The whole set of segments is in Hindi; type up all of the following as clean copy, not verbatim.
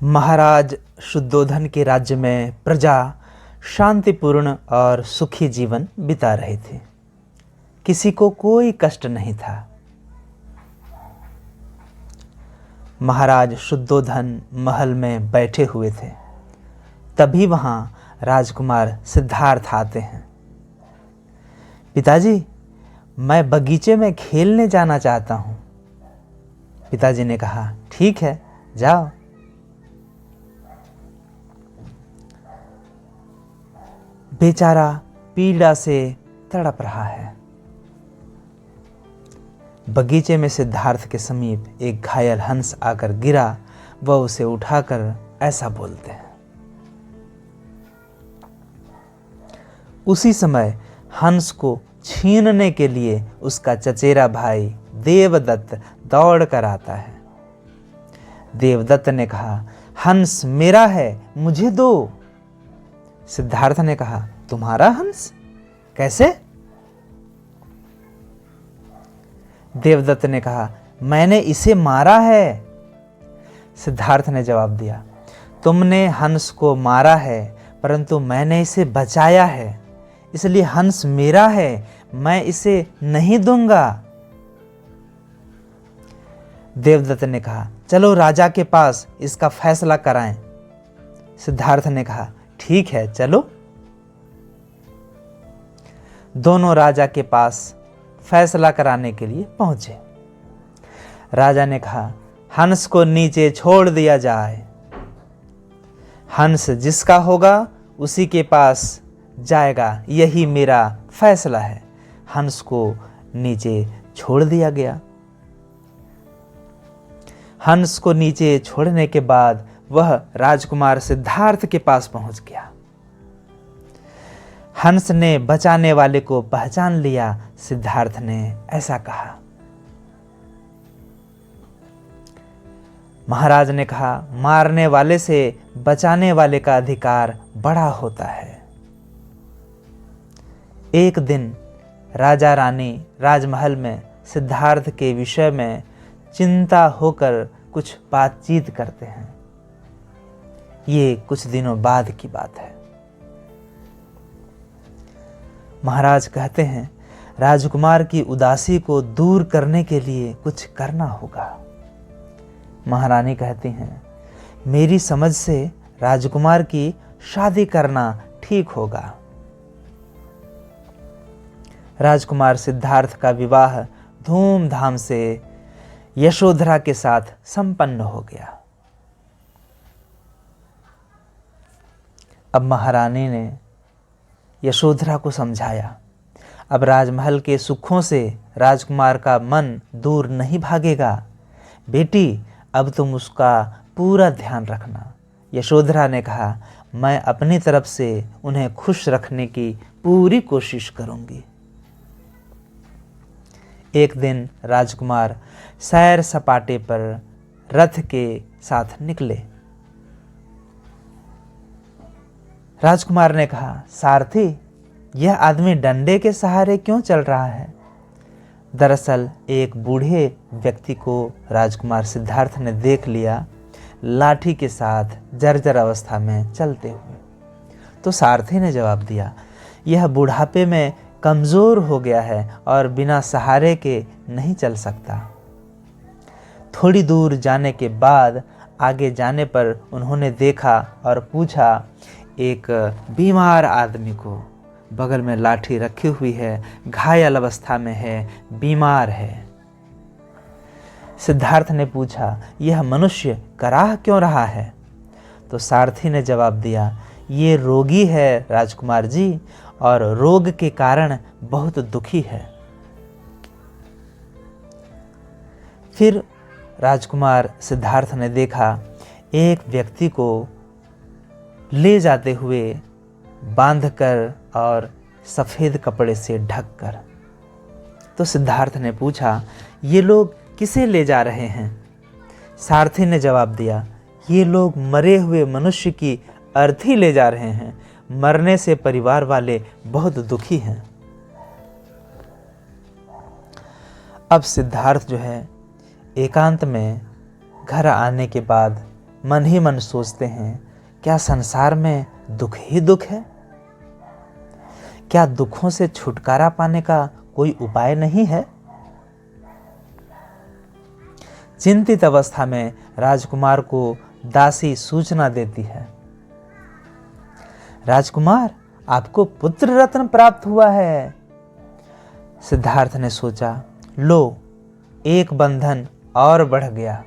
महाराज शुद्धोधन के राज्य में प्रजा शांतिपूर्ण और सुखी जीवन बिता रहे थे। किसी को कोई कष्ट नहीं था। महाराज शुद्धोधन महल में बैठे हुए थे। तभी वहां राजकुमार सिद्धार्थ आते हैं। पिताजी, मैं बगीचे में खेलने जाना चाहता हूं। पिताजी ने कहा, ठीक है, जाओ। बेचारा पीड़ा से तड़प रहा है। बगीचे में सिद्धार्थ के समीप एक घायल हंस आकर गिरा। वह उसे उठाकर ऐसा बोलते हैं। उसी समय हंस को छीनने के लिए उसका चचेरा भाई देवदत्त दौड़ कर आता है। देवदत्त ने कहा, हंस मेरा है, मुझे दो। सिद्धार्थ ने कहा, तुम्हारा हंस? कैसे? देवदत्त ने कहा, मैंने इसे मारा है। सिद्धार्थ ने जवाब दिया, तुमने हंस को मारा है, परंतु मैंने इसे बचाया है, इसलिए हंस मेरा है, मैं इसे नहीं दूंगा। देवदत्त ने कहा, चलो राजा के पास इसका फैसला कराएं। सिद्धार्थ ने कहा, ठीक है, चलो। दोनों राजा के पास फैसला कराने के लिए पहुंचे। राजा ने कहा, हंस को नीचे छोड़ दिया जाए। हंस जिसका होगा उसी के पास जाएगा, यही मेरा फैसला है। हंस को नीचे छोड़ दिया गया। हंस को नीचे छोड़ने के बाद वह राजकुमार सिद्धार्थ के पास पहुंच गया। हंस ने बचाने वाले को पहचान लिया। सिद्धार्थ ने ऐसा कहा। महाराज ने कहा, मारने वाले से बचाने वाले का अधिकार बड़ा होता है। एक दिन राजा रानी राजमहल में सिद्धार्थ के विषय में चिंता होकर कुछ बातचीत करते हैं। ये कुछ दिनों बाद की बात है। महाराज कहते हैं, राजकुमार की उदासी को दूर करने के लिए कुछ करना होगा। महारानी कहती हैं, मेरी समझ से राजकुमार की शादी करना ठीक होगा। राजकुमार सिद्धार्थ का विवाह धूमधाम से यशोधरा के साथ संपन्न हो गया। अब महारानी ने यशोधरा को समझाया, अब राजमहल के सुखों से राजकुमार का मन दूर नहीं भागेगा। बेटी, अब तुम उसका पूरा ध्यान रखना। यशोधरा ने कहा, मैं अपनी तरफ से उन्हें खुश रखने की पूरी कोशिश करूंगी। एक दिन राजकुमार सैर सपाटे पर रथ के साथ निकले। राजकुमार ने कहा, सारथी, यह आदमी डंडे के सहारे क्यों चल रहा है? दरअसल एक बूढ़े व्यक्ति को राजकुमार सिद्धार्थ ने देख लिया, लाठी के साथ जर्जर अवस्था में चलते हुए। तो सारथी ने जवाब दिया, यह बुढ़ापे में कमज़ोर हो गया है और बिना सहारे के नहीं चल सकता। थोड़ी दूर जाने के बाद आगे जाने पर उन्होंने देखा और पूछा, एक बीमार आदमी को, बगल में लाठी रखी हुई है, घायल अवस्था में है, बीमार है। सिद्धार्थ ने पूछा, यह मनुष्य कराह क्यों रहा है? तो सारथी ने जवाब दिया, ये रोगी है राजकुमार जी, और रोग के कारण बहुत दुखी है। फिर राजकुमार सिद्धार्थ ने देखा एक व्यक्ति को ले जाते हुए बांधकर और सफ़ेद कपड़े से ढककर। तो सिद्धार्थ ने पूछा, ये लोग किसे ले जा रहे हैं? सारथी ने जवाब दिया, ये लोग मरे हुए मनुष्य की अर्थी ले जा रहे हैं। मरने से परिवार वाले बहुत दुखी हैं। अब सिद्धार्थ जो है एकांत में घर आने के बाद मन ही मन सोचते हैं, क्या संसार में दुख ही दुख है? क्या दुखों से छुटकारा पाने का कोई उपाय नहीं है? चिंतित अवस्था में राजकुमार को दासी सूचना देती है, राजकुमार, आपको पुत्र रत्न प्राप्त हुआ है। सिद्धार्थ ने सोचा, लो, एक बंधन और बढ़ गया।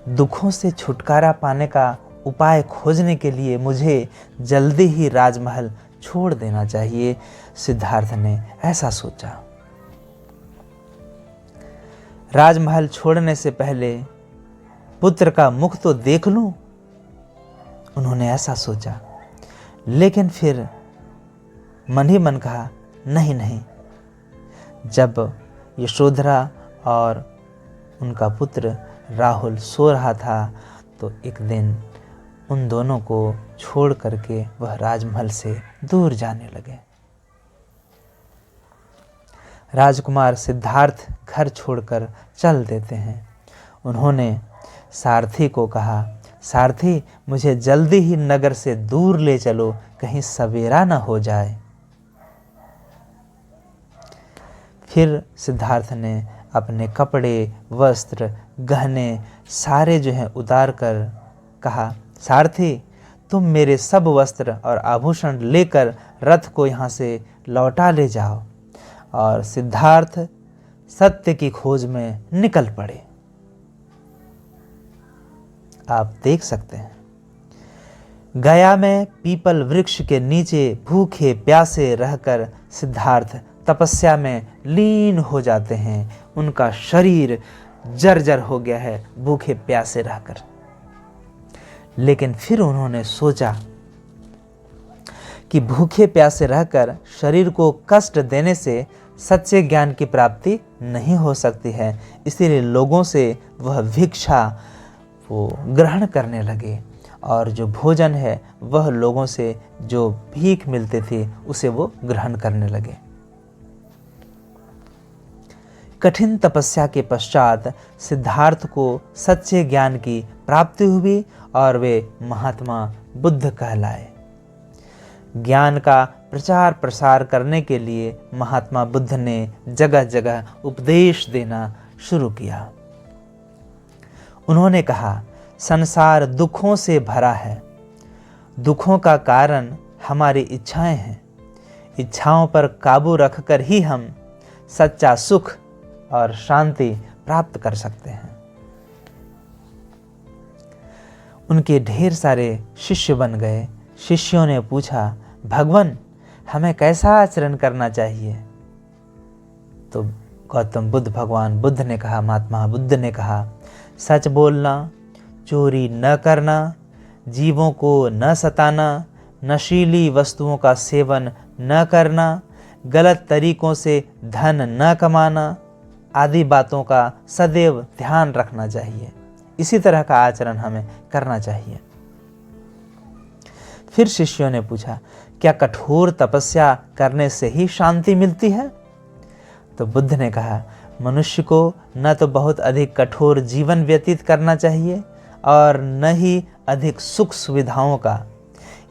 दुखों से छुटकारा पाने का उपाय खोजने के लिए मुझे जल्दी ही राजमहल छोड़ देना चाहिए। सिद्धार्थ ने ऐसा सोचा। राजमहल छोड़ने से पहले पुत्र का मुख तो देख लूं, उन्होंने ऐसा सोचा। लेकिन फिर मन ही मन कहा, नहीं नहीं। जब यशोधरा और उनका पुत्र राहुल सो रहा था तो एक दिन उन दोनों को छोड़ करके वह राजमहल से दूर जाने लगे। राजकुमार सिद्धार्थ घर छोड़कर चल देते हैं। उन्होंने सारथी को कहा, सारथी, मुझे जल्दी ही नगर से दूर ले चलो, कहीं सवेरा न हो जाए। फिर सिद्धार्थ ने अपने कपड़े, वस्त्र, गहने सारे जो हैं उतार कर कहा, सारथी, तुम मेरे सब वस्त्र और आभूषण लेकर रथ को यहाँ से लौटा ले जाओ। और सिद्धार्थ सत्य की खोज में निकल पड़े। आप देख सकते हैं, गया में पीपल वृक्ष के नीचे भूखे प्यासे रहकर सिद्धार्थ तपस्या में लीन हो जाते हैं। उनका शरीर जर्जर हो गया है भूखे प्यासे रहकर। लेकिन फिर उन्होंने सोचा कि भूखे प्यासे रहकर शरीर को कष्ट देने से सच्चे ज्ञान की प्राप्ति नहीं हो सकती है। इसीलिए लोगों से वह भिक्षा वो ग्रहण करने लगे और जो भोजन है वह लोगों से जो भीख मिलते थे उसे वो ग्रहण करने लगे। कठिन तपस्या के पश्चात सिद्धार्थ को सच्चे ज्ञान की प्राप्ति हुई और वे महात्मा बुद्ध कहलाए। ज्ञान का प्रचार प्रसार करने के लिए महात्मा बुद्ध ने जगह जगह उपदेश देना शुरू किया। उन्होंने कहा, संसार दुखों से भरा है। दुखों का कारण हमारी इच्छाएं हैं। इच्छाओं पर काबू रखकर ही हम सच्चा सुख और शांति प्राप्त कर सकते हैं। उनके ढेर सारे शिष्य बन गए। शिष्यों ने पूछा, भगवान, हमें कैसा आचरण करना चाहिए? तो गौतम बुद्ध भगवान बुद्ध ने कहा, महात्मा बुद्ध ने कहा, सच बोलना, चोरी न करना, जीवों को न सताना, नशीली वस्तुओं का सेवन न करना, गलत तरीकों से धन न कमाना आदि बातों का सदैव ध्यान रखना चाहिए। इसी तरह का आचरण हमें करना चाहिए। फिर शिष्यों ने पूछा, क्या कठोर तपस्या करने से ही शांति मिलती है? तो बुद्ध ने कहा, मनुष्य को न तो बहुत अधिक कठोर जीवन व्यतीत करना चाहिए और न ही अधिक सुख सुविधाओं का।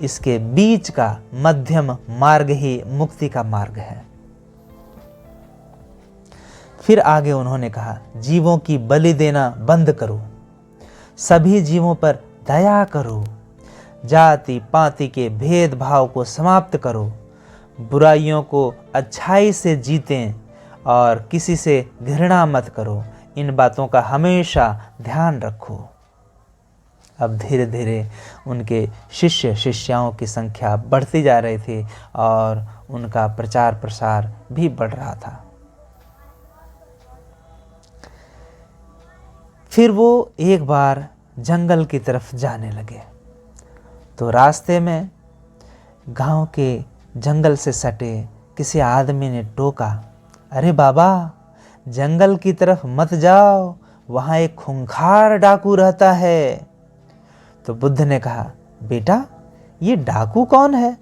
इसके बीच का मध्यम मार्ग ही मुक्ति का मार्ग है। फिर आगे उन्होंने कहा, जीवों की बलि देना बंद करो, सभी जीवों पर दया करो, जाति पाति के भेदभाव को समाप्त करो, बुराइयों को अच्छाई से जीतें और किसी से घृणा मत करो। इन बातों का हमेशा ध्यान रखो। अब धीरे धीरे उनके शिष्य शिष्याओं की संख्या बढ़ती जा रही थी और उनका प्रचार प्रसार भी बढ़ रहा था। फिर वो एक बार जंगल की तरफ जाने लगे तो रास्ते में गांव के जंगल से सटे किसी आदमी ने टोका, अरे बाबा, जंगल की तरफ मत जाओ, वहाँ एक खूंखार डाकू रहता है। तो बुद्ध ने कहा, बेटा, ये डाकू कौन है?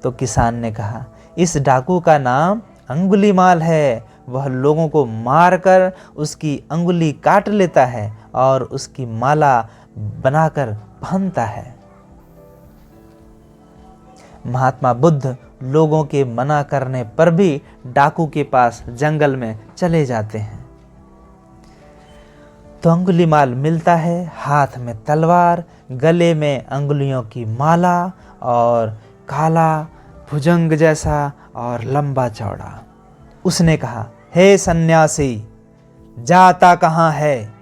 तो किसान ने कहा, इस डाकू का नाम अंगुलीमाल है। वह लोगों को मारकर उसकी अंगुली काट लेता है और उसकी माला बनाकर पहनता है। महात्मा बुद्ध लोगों के मना करने पर भी डाकू के पास जंगल में चले जाते हैं। तो अंगुलीमाल मिलता है, हाथ में तलवार, गले में अंगुलियों की माला और काला भुजंग जैसा और लंबा चौड़ा। उसने कहा, हे सन्यासी, जाता कहाँ है?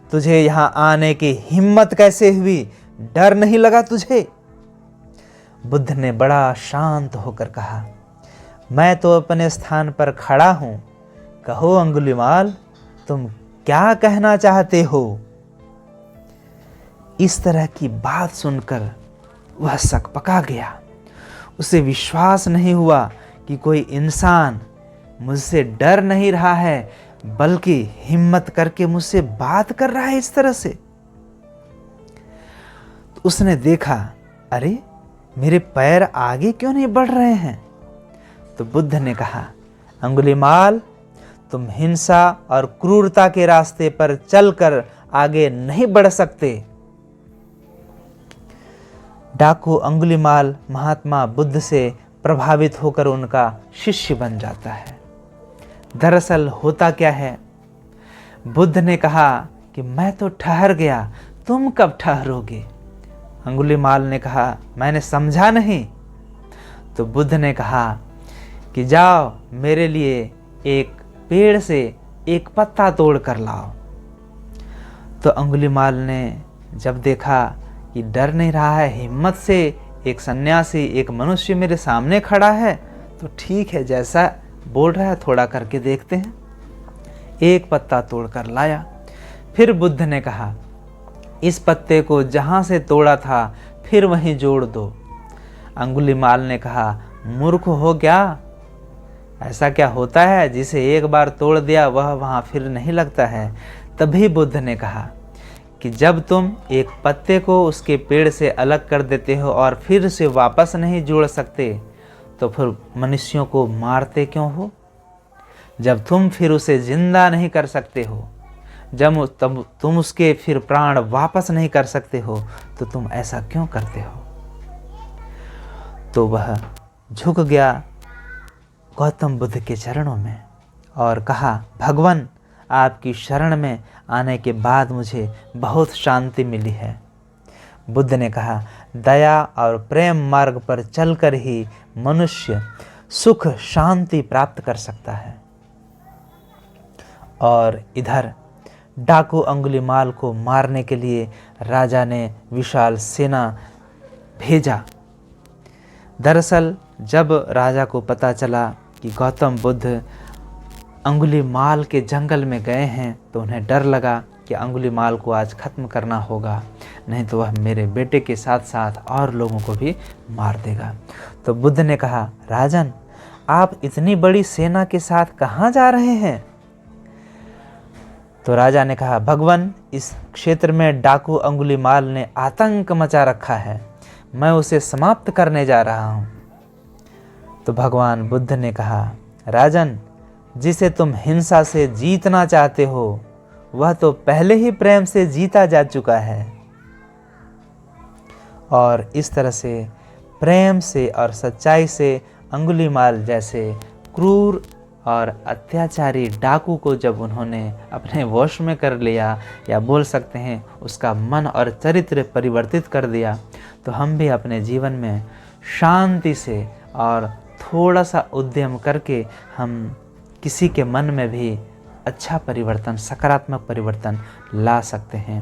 तुझे यहाँ आने की हिम्मत कैसे हुई? डर नहीं लगा तुझे? बुद्ध ने बड़ा शांत होकर कहा, मैं तो अपने स्थान पर खड़ा हूं। कहो अंगुलीमाल, तुम क्या कहना चाहते हो? इस तरह की बात सुनकर वह सकपका गया। उसे विश्वास नहीं हुआ कि कोई इंसान मुझसे डर नहीं रहा है, बल्कि हिम्मत करके मुझसे बात कर रहा है इस तरह से। तो उसने देखा, अरे मेरे पैर आगे क्यों नहीं बढ़ रहे हैं? तो बुद्ध ने कहा, अंगुलीमाल, तुम हिंसा और क्रूरता के रास्ते पर चलकर आगे नहीं बढ़ सकते। डाकू अंगुलीमाल महात्मा बुद्ध से प्रभावित होकर उनका शिष्य बन जाता है। दरअसल होता क्या है, बुद्ध ने कहा कि मैं तो ठहर गया, तुम कब ठहरोगे? अंगुलीमाल ने कहा, मैंने समझा नहीं। तो बुद्ध ने कहा कि जाओ, मेरे लिए एक पेड़ से एक पत्ता तोड़ कर लाओ। तो अंगुलीमाल ने जब देखा कि डर नहीं रहा है, हिम्मत से एक सन्यासी, एक मनुष्य मेरे सामने खड़ा है, तो ठीक है, जैसा बोल रहा है थोड़ा करके देखते हैं। एक पत्ता तोड़कर लाया। फिर बुद्ध ने कहा, इस पत्ते को जहां से तोड़ा था फिर वहीं जोड़ दो। अंगुलीमाल ने कहा, मूर्ख हो क्या? ऐसा क्या होता है जिसे एक बार तोड़ दिया वह वहां फिर नहीं लगता है? तभी बुद्ध ने कहा कि जब तुम एक पत्ते को उसके पेड़ से अलग कर देते हो और फिर से वापस नहीं जोड़ सकते, तो फिर मनुष्यों को मारते क्यों हो? जब तुम फिर उसे जिंदा नहीं कर सकते हो, जब तुम उसके फिर प्राण वापस नहीं कर सकते हो, तो तुम ऐसा क्यों करते हो? तो वह झुक गया गौतम बुद्ध के चरणों में और कहा, भगवान, आपकी शरण में आने के बाद मुझे बहुत शांति मिली है। बुद्ध ने कहा, दया और प्रेम मार्ग पर चलकर ही मनुष्य सुख शांति प्राप्त कर सकता है। और इधर डाकू अंगुलीमाल को मारने के लिए राजा ने विशाल सेना भेजा। दरअसल जब राजा को पता चला कि गौतम बुद्ध अंगुलीमाल के जंगल में गए हैं, तो उन्हें डर लगा कि अंगुलीमाल को आज खत्म करना होगा, नहीं तो वह मेरे बेटे के साथ साथ और लोगों को भी मार देगा। तो बुद्ध ने कहा, राजन, आप इतनी बड़ी सेना के साथ कहाँ जा रहे हैं? तो राजा ने कहा, भगवान, इस क्षेत्र में डाकू अंगुलीमाल ने आतंक मचा रखा है, मैं उसे समाप्त करने जा रहा हूँ। तो भगवान बुद्ध ने कहा, राजन, जिसे तुम हिंसा से जीतना चाहते हो वह तो पहले ही प्रेम से जीता जा चुका है। और इस तरह से प्रेम से और सच्चाई से अंगुलीमाल जैसे क्रूर और अत्याचारी डाकू को जब उन्होंने अपने वश में कर लिया, या बोल सकते हैं उसका मन और चरित्र परिवर्तित कर दिया, तो हम भी अपने जीवन में शांति से और थोड़ा सा उद्यम करके हम किसी के मन में भी अच्छा परिवर्तन, सकारात्मक परिवर्तन ला सकते हैं।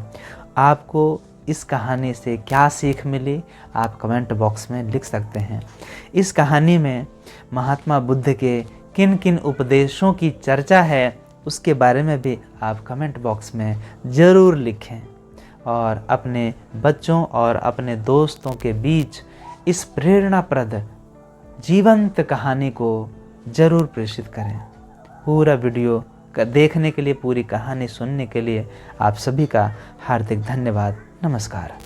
आपको इस कहानी से क्या सीख मिली, आप कमेंट बॉक्स में लिख सकते हैं। इस कहानी में महात्मा बुद्ध के किन किन उपदेशों की चर्चा है, उसके बारे में भी आप कमेंट बॉक्स में ज़रूर लिखें और अपने बच्चों और अपने दोस्तों के बीच इस प्रेरणाप्रद जीवंत कहानी को ज़रूर प्रेषित करें। पूरा वीडियो देखने के लिए, पूरी कहानी सुनने के लिए आप सभी का हार्दिक धन्यवाद। नमस्कार।